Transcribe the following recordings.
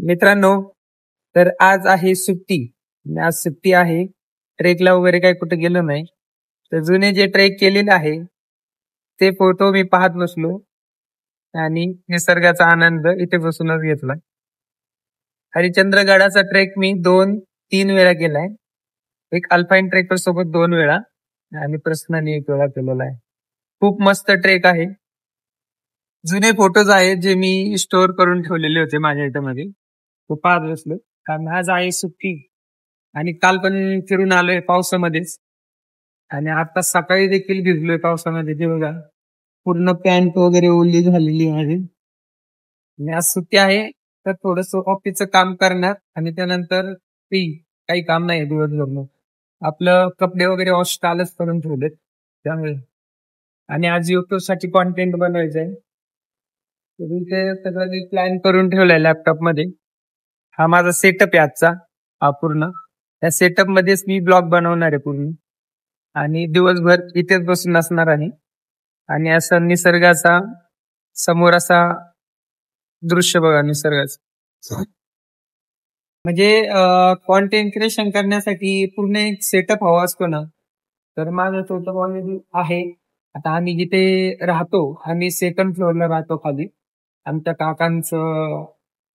मित्रांनो, तर आज आहे सुट्टी. आणि आज सुट्टी आहे. ट्रेकला वगैरे काही कुठे गेलो नाही. तर जुने जे ट्रेक केलेले आहे ते फोटो मी पाहत बसलो आणि निसर्गाचा आनंद इथे बसूनच घेतला. हरिश्चंद्रगडाचा ट्रेक मी 2-3 वेळा केलाय. एक अल्पाईन ट्रेकर सोबत 2 वेळा आणि पर्सनली 1 वेळा केलेला आहे. खूप मस्त ट्रेक आहे. जुने फोटोज आहेत जे मी स्टोअर करून ठेवलेले होते माझ्या ह्याच्यामध्ये. तो पाहत बसलो कारण आज आहे सुट्टी आणि काल पण फिरून आलोय पावसामध्येच. आणि आता सकाळी देखील भिजलोय पावसामध्ये. ते बघा, पूर्ण पॅन्ट वगैरे ओली झालेली आहे. आणि आज सुट्टी आहे तर थोडस ऑफिसचं काम करणार आणि त्यानंतर फ्री. काही काम नाही दिवसभर. मग आपलं कपडे वगैरे वॉश कालच करून ठेवलेत त्यामुळे. आणि आज युट्यूब साठी कॉन्टेंट बनवायचंय. तर इथे सगळं प्लॅन करून ठेवलंय लॅपटॉप मध्ये. हा माझा सेटअप आहे आजचा. हा पूर्ण या सेटअप मध्येच मी ब्लॉग बनवणार आहे पूर्ण. आणि दिवसभर इथेच बसून असणार आहे. आणि असं निसर्गाचा समोर असा दृश्य बघा निसर्गाचं. म्हणजे कॉन्टेंट क्रिएशन करण्यासाठी पूर्ण एक सेटअप हवा असतो ना. तर माझं सेटअप ऑलरेडी आहे. आता आम्ही जिथे राहतो, आम्ही सेकंड फ्लोअरला राहतो खाली. आमच्या काकांचं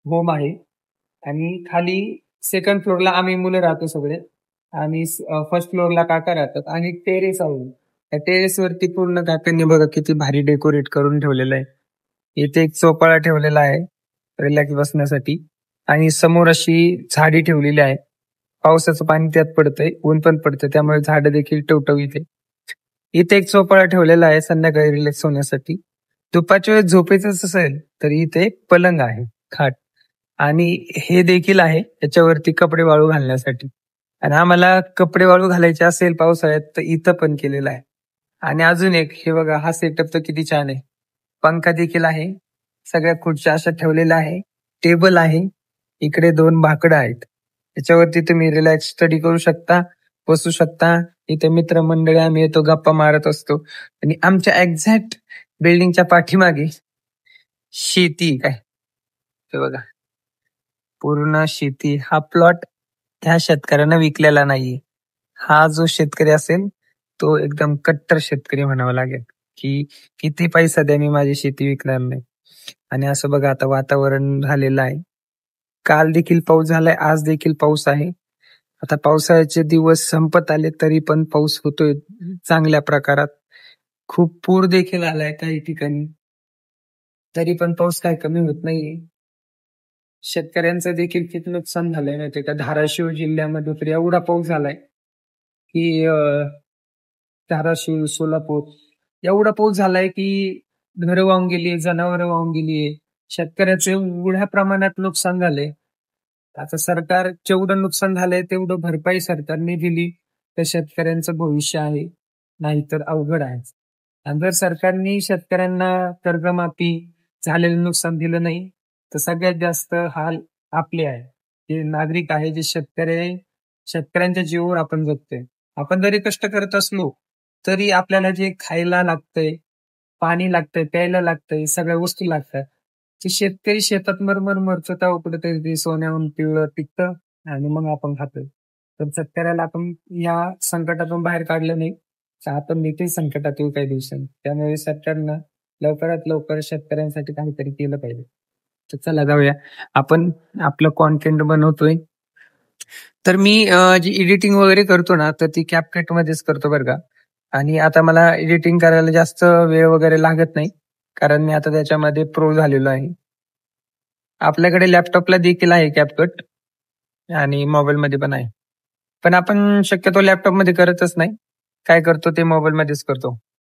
होम आहे. आणि खाली सेकंड फ्लोअरला आम्ही मुलं राहतो सगळे. आणि फर्स्ट फ्लोअरला काका राहतात आणि टेरेस आहे. त्या टेरेस वरती पूर्ण काकांनी बघा किती भारी डेकोरेट करून ठेवलेलं आहे. इथे एक चोपाळा ठेवलेला आहे रिलॅक्स बसण्यासाठी. आणि समोर अशी झाडी ठेवलेली आहे. पावसाचं पाणी त्यात पडतंय, ऊन पण पडतंय, त्यामुळे झाडं देखील टवटवीत आहे. इथे एक चोपाळा ठेवलेला आहे संध्याकाळी रिलॅक्स होण्यासाठी. दुपारच्या वेळेस झोपेच असेल तर इथे एक पलंग आहे, खाट. आणि हे देखील आहे त्याच्यावरती कपडे वाळू घालण्यासाठी. आणि आम्हाला कपडे वाळू घालायचे असेल पावसाळ्यात तर इथं पण केलेलं आहे. आणि अजून एक हे बघा, हा सेटअप तर किती छान आहे. पंखा देखील आहे. सगळ्या खुर्च्या अशा ठेवलेल्या आहे. टेबल आहे. इकडे 2 बाकडं आहेत. त्याच्यावरती तुम्ही रिलॅक्स स्टडी करू शकता, बसू शकता. इथे मित्रमंडळी आम्ही येतो, गप्पा मारत असतो. आणि आमच्या एक्झॅक्ट बिल्डिंगच्या पाठीमागे शेती काय हे बघा, पूर्ण शेती. हा प्लॉट ह्या शेतकऱ्यांना विकलेला नाहीये. हा जो शेतकरी असेल तो एकदम कट्टर शेतकरी म्हणावा लागेल की किती पैसा द्या मी माझी शेती विकणार नाही. आणि असं बघा, आता वातावरण झालेलं आहे. काल देखील पाऊस झालाय, आज देखील पाऊस आहे. आता पावसाळ्याचे दिवस संपत आले तरी पण पाऊस होतोय चांगल्या प्रकारात. खूप पूर देखील आलाय काही ठिकाणी, तरी पण पाऊस काय कमी होत नाहीये. शेतकऱ्यांचं देखील किती नुकसान झालंय माहितीये का. धाराशिव जिल्ह्यामध्ये तर एवढा पाऊस झालाय की धाराशिव, सोलापूर एवढा पाऊस झालाय की घरं वाहून गेली, जनावरं वाहून गेली. शेतकऱ्याचं एवढ्या प्रमाणात नुकसान झालंय. आता सरकार जेवढं नुकसान झालंय तेवढं भरपाई सरकारने दिली तर शेतकऱ्यांचं भविष्य आहे, नाहीतर अवघड आहे. आणि जर सरकारने शेतकऱ्यांना कर्जमाफी झालेलं नुकसान दिलं नाही तर सगळ्यात जास्त हाल आपले आहे, जे नागरिक आहे, जे शेतकऱ्यांच्या जीवावर आपण जगतोय. आपण जरी कष्ट करत असलो तरी आपल्याला जे खायला लागतंय, पाणी लागतंय, प्यायला लागतंय, सगळ्या वस्तू लागतात. ते शेतकरी शेतात मरमर मरतो तेव्हा कुठेतरी ते सोन्याहून पिवळं पिकतं आणि मग आपण खातोय. तर शेतकऱ्याला आपण या संकटातून बाहेर काढलं नाही तर आपण देखील संकटात येऊ काही दिवसांनी. त्यामुळे सरकारनं लवकरात लवकर शेतकऱ्यांसाठी काहीतरी केलं पाहिजे. तर चला जाऊया, आपण आपलं कॉन्टेंट बनवतोय. तर मी जी एडिटिंग वगैरे करतो ना तर ती CapCut मध्येच करतो बरं का. आणि आता मला एडिटिंग करायला जास्त वेळ वगैरे लागत नाही कारण मी आता त्याच्यामध्ये प्रो झालेलो आहे. आपल्याकडे लॅपटॉपला देखील आहे CapCut आणि मोबाईल मध्ये पण आहे. पण आपण शक्यतो लॅपटॉप मध्ये करतच नाही. काय करतो ते मोबाईल मध्येच करतो.